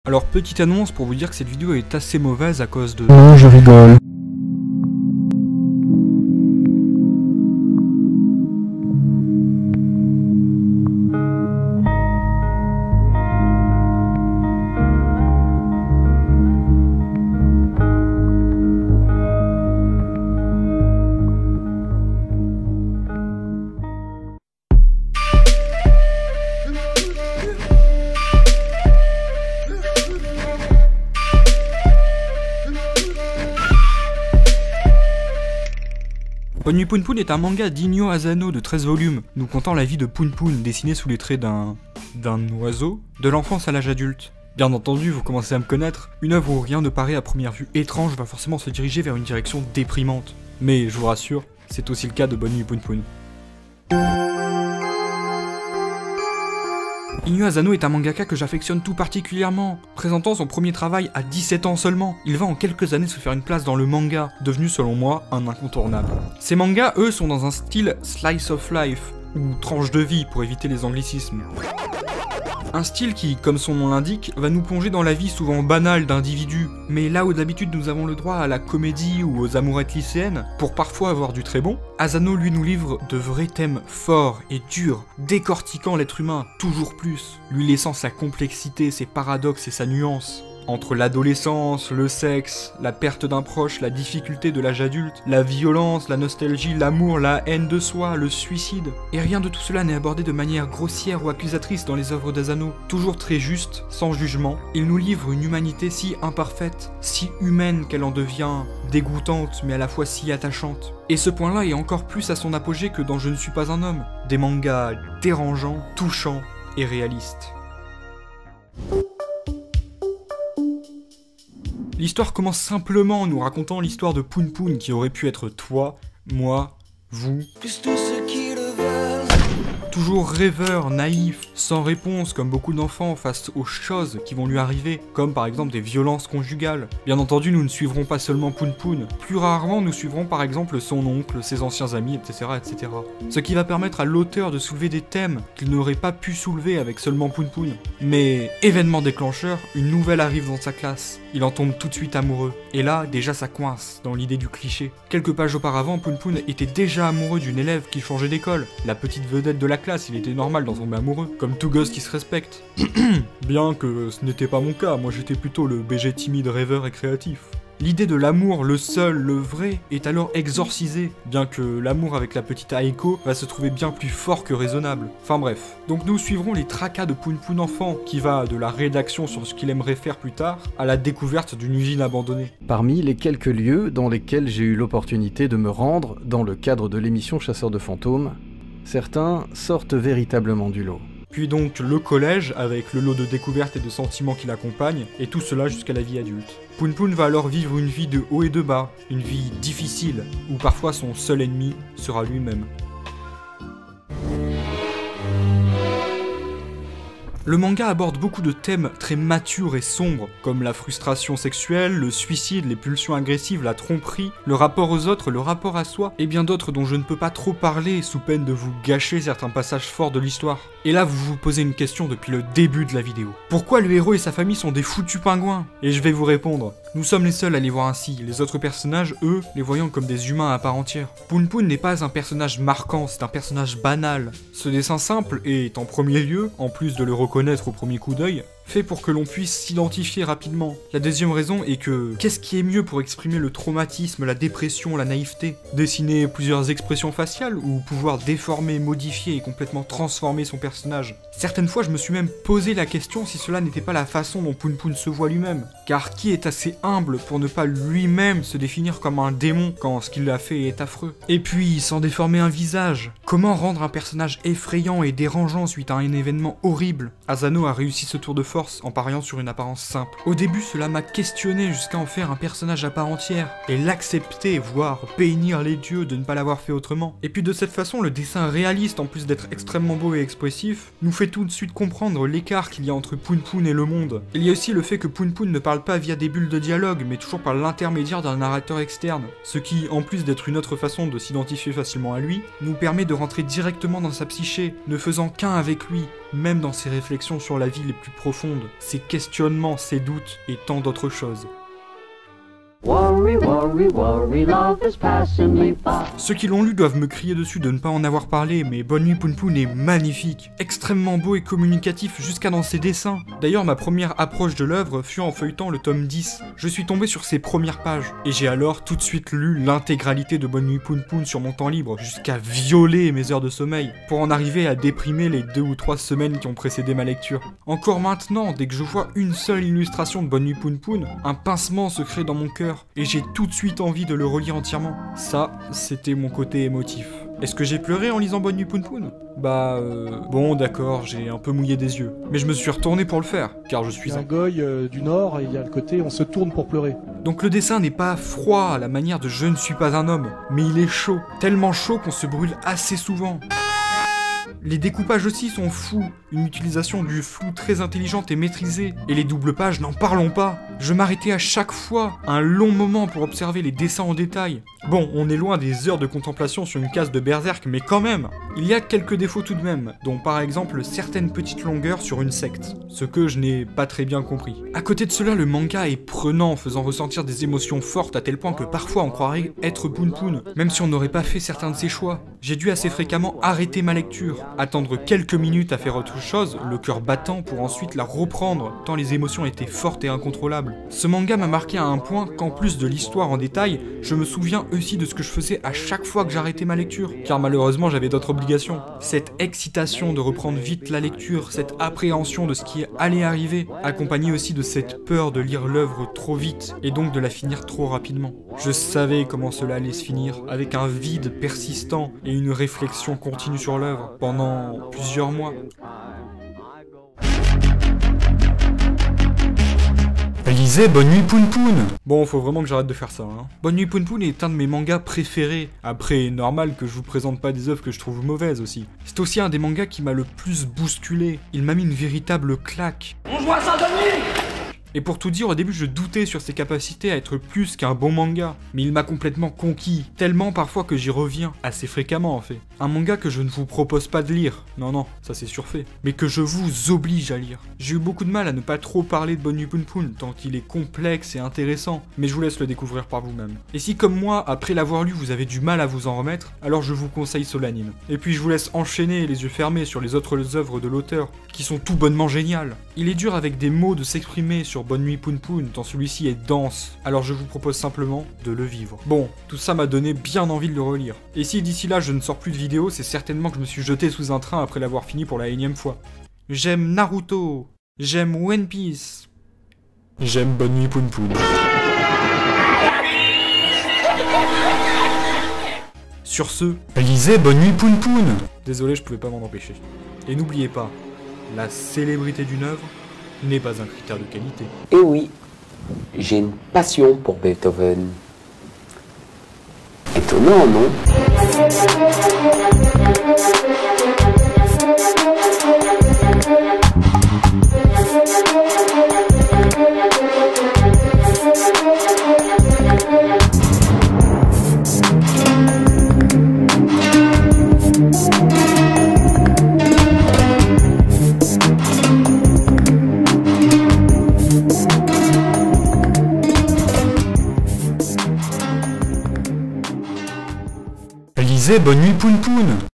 Alors petite annonce pour vous dire que cette vidéo est assez mauvaise à cause de... Non, je rigole. Bonne Nuit Poun Poun est un manga d'Inyo Asano de 13 volumes, nous contant la vie de Poun Poun dessiné sous les traits d'un oiseau, de l'enfance à l'âge adulte. Bien entendu, vous commencez à me connaître, une œuvre où rien ne paraît à première vue étrange va forcément se diriger vers une direction déprimante. Mais je vous rassure, c'est aussi le cas de Bonne Nuit Poun Poun. Inyo Asano est un mangaka que j'affectionne tout particulièrement. Présentant son premier travail à 17 ans seulement, il va en quelques années se faire une place dans le manga, devenu selon moi un incontournable. Ces mangas, eux, sont dans un style slice of life, ou tranche de vie pour éviter les anglicismes. Un style qui, comme son nom l'indique, va nous plonger dans la vie souvent banale d'individus, mais là où d'habitude nous avons le droit à la comédie ou aux amourettes lycéennes, pour parfois avoir du très bon, Asano lui nous livre de vrais thèmes forts et durs, décortiquant l'être humain toujours plus, lui laissant sa complexité, ses paradoxes et sa nuance. Entre l'adolescence, le sexe, la perte d'un proche, la difficulté de l'âge adulte, la violence, la nostalgie, l'amour, la haine de soi, le suicide. Et rien de tout cela n'est abordé de manière grossière ou accusatrice dans les œuvres d'Asano. Toujours très juste, sans jugement, il nous livre une humanité si imparfaite, si humaine qu'elle en devient dégoûtante mais à la fois si attachante. Et ce point-là est encore plus à son apogée que dans Je ne suis pas un homme, des mangas dérangeants, touchants et réalistes. L'histoire commence simplement en nous racontant l'histoire de Poun Poun qui aurait pu être toi, moi, vous. Toujours rêveur, naïf, sans réponse comme beaucoup d'enfants face aux choses qui vont lui arriver, comme par exemple des violences conjugales. Bien entendu, nous ne suivrons pas seulement Poun Poun, plus rarement nous suivrons par exemple son oncle, ses anciens amis, etc. etc. Ce qui va permettre à l'auteur de soulever des thèmes qu'il n'aurait pas pu soulever avec seulement Poun Poun. Mais, événement déclencheur, une nouvelle arrive dans sa classe. Il en tombe tout de suite amoureux. Et là, déjà ça coince dans l'idée du cliché. Quelques pages auparavant, Poun Poun était déjà amoureux d'une élève qui changeait d'école, la petite vedette de la classe, il était normal d'en tomber amoureux, comme tout gosse qui se respecte. Bien que ce n'était pas mon cas, moi j'étais plutôt le BG timide rêveur et créatif. L'idée de l'amour, le seul, le vrai, est alors exorcisée, bien que l'amour avec la petite Aiko va se trouver bien plus fort que raisonnable. Enfin bref. Donc nous suivrons les tracas de Poun Poun enfant, qui va de la rédaction sur ce qu'il aimerait faire plus tard, à la découverte d'une usine abandonnée. Parmi les quelques lieux dans lesquels j'ai eu l'opportunité de me rendre dans le cadre de l'émission Chasseurs de fantômes, certains sortent véritablement du lot. Puis donc le collège, avec le lot de découvertes et de sentiments qui l'accompagnent, et tout cela jusqu'à la vie adulte. Poun Poun va alors vivre une vie de haut et de bas, une vie difficile, où parfois son seul ennemi sera lui-même. Le manga aborde beaucoup de thèmes très matures et sombres, comme la frustration sexuelle, le suicide, les pulsions agressives, la tromperie, le rapport aux autres, le rapport à soi, et bien d'autres dont je ne peux pas trop parler sous peine de vous gâcher certains passages forts de l'histoire. Et là vous vous posez une question depuis le début de la vidéo. Pourquoi le héros et sa famille sont des foutus pingouins? Et je vais vous répondre. Nous sommes les seuls à les voir ainsi, les autres personnages, eux, les voyant comme des humains à part entière. Poun Poun n'est pas un personnage marquant, c'est un personnage banal. Ce dessin simple est, en premier lieu, en plus de le reconnaître au premier coup d'œil, fait pour que l'on puisse s'identifier rapidement. La deuxième raison est que, qu'est-ce qui est mieux pour exprimer le traumatisme, la dépression, la naïveté? Dessiner plusieurs expressions faciales ou pouvoir déformer, modifier et complètement transformer son personnage? Certaines fois, je me suis même posé la question si cela n'était pas la façon dont Poun Poun se voit lui-même. Car qui est assez humble pour ne pas lui-même se définir comme un démon quand ce qu'il a fait est affreux? Et puis, sans déformer un visage, comment rendre un personnage effrayant et dérangeant suite à un événement horrible? Asano a réussi ce tour de force en pariant sur une apparence simple. Au début, cela m'a questionné jusqu'à en faire un personnage à part entière, et l'accepter, voire bénir les dieux de ne pas l'avoir fait autrement. Et puis de cette façon, le dessin réaliste, en plus d'être extrêmement beau et expressif, nous fait tout de suite comprendre l'écart qu'il y a entre Poun Poun et le monde. Il y a aussi le fait que Poun Poun ne parle pas via des bulles de dialogue, mais toujours par l'intermédiaire d'un narrateur externe, ce qui, en plus d'être une autre façon de s'identifier facilement à lui, nous permet de rentrer directement dans sa psyché, ne faisant qu'un avec lui, même dans ses réflexions sur la vie les plus profondes, ses questionnements, ses doutes et tant d'autres choses. Worry, worry, worry, love is passing me by. Ceux qui l'ont lu doivent me crier dessus de ne pas en avoir parlé, mais Bonne Nuit Poun Poun est magnifique, extrêmement beau et communicatif jusqu'à dans ses dessins. D'ailleurs, ma première approche de l'œuvre fut en feuilletant le tome 10. Je suis tombé sur ses premières pages, et j'ai alors tout de suite lu l'intégralité de Bonne Nuit Poun Poun sur mon temps libre, jusqu'à violer mes heures de sommeil, pour en arriver à déprimer les 2 ou 3 semaines qui ont précédé ma lecture. Encore maintenant, dès que je vois une seule illustration de Bonne Nuit Poun Poun, un pincement se crée dans mon cœur, et j'ai tout de suite envie de le relire entièrement. Ça, c'était mon côté émotif. Est-ce que j'ai pleuré en lisant Bonne Nuit Poun Poun ? Bon d'accord, j'ai un peu mouillé des yeux. Mais je me suis retourné pour le faire, car je suis un goy du Nord, et il y a le côté on se tourne pour pleurer. Donc le dessin n'est pas froid à la manière de Je ne suis pas un homme, mais il est chaud. Tellement chaud qu'on se brûle assez souvent. Les découpages aussi sont fous, une utilisation du flou très intelligente et maîtrisée, et les doubles pages, n'en parlons pas. Je m'arrêtais à chaque fois un long moment pour observer les dessins en détail. Bon, on est loin des heures de contemplation sur une case de Berserk, mais quand même. Il y a quelques défauts tout de même, dont par exemple certaines petites longueurs sur une secte, ce que je n'ai pas très bien compris. À côté de cela, le manga est prenant, faisant ressentir des émotions fortes à tel point que parfois on croirait être Poun Poun, même si on n'aurait pas fait certains de ses choix. J'ai dû assez fréquemment arrêter ma lecture, attendre quelques minutes à faire autre chose, le cœur battant pour ensuite la reprendre, tant les émotions étaient fortes et incontrôlables. Ce manga m'a marqué à un point qu'en plus de l'histoire en détail, je me souviens aussi de ce que je faisais à chaque fois que j'arrêtais ma lecture, car malheureusement j'avais d'autres obligations. Cette excitation de reprendre vite la lecture, cette appréhension de ce qui allait arriver, accompagnée aussi de cette peur de lire l'œuvre trop vite, et donc de la finir trop rapidement. Je savais comment cela allait se finir, avec un vide persistant et une réflexion continue sur l'œuvre, pendant plusieurs mois. Lisez Bonne Nuit Poun Poun. Bon, faut vraiment que j'arrête de faire ça, hein. Bonne Nuit Poun Poun est un de mes mangas préférés. Après, normal que je vous présente pas des œuvres que je trouve mauvaises aussi. C'est aussi un des mangas qui m'a le plus bousculé. Il m'a mis une véritable claque. On joue à Saint-Denis. Et pour tout dire, au début je doutais sur ses capacités à être plus qu'un bon manga, mais il m'a complètement conquis, tellement parfois que j'y reviens, assez fréquemment en fait. Un manga que je ne vous propose pas de lire, non, ça c'est surfait, mais que je vous oblige à lire. J'ai eu beaucoup de mal à ne pas trop parler de Bonne Nuit Poun Poun, tant qu'il est complexe et intéressant, mais je vous laisse le découvrir par vous-même. Et si comme moi, après l'avoir lu, vous avez du mal à vous en remettre, alors je vous conseille ce l'anime. Et puis je vous laisse enchaîner les yeux fermés sur les autres œuvres de l'auteur, qui sont tout bonnement géniales. Il est dur avec des mots de s'exprimer sur Bonne Nuit Poun Poun, tant celui-ci est dense, alors je vous propose simplement de le vivre. Bon, tout ça m'a donné bien envie de le relire. Et si d'ici là je ne sors plus de vidéos, c'est certainement que je me suis jeté sous un train après l'avoir fini pour la énième fois. J'aime Naruto, j'aime One Piece, j'aime Bonne Nuit Poun Poun. Sur ce, lisez Bonne Nuit Poun Poun. Désolé, je pouvais pas m'en empêcher. Et n'oubliez pas, la célébrité d'une œuvre n'est pas un critère de qualité. Et oui, j'ai une passion pour Beethoven. Étonnant, non ? Lisez Bonne Nuit Poun Poun.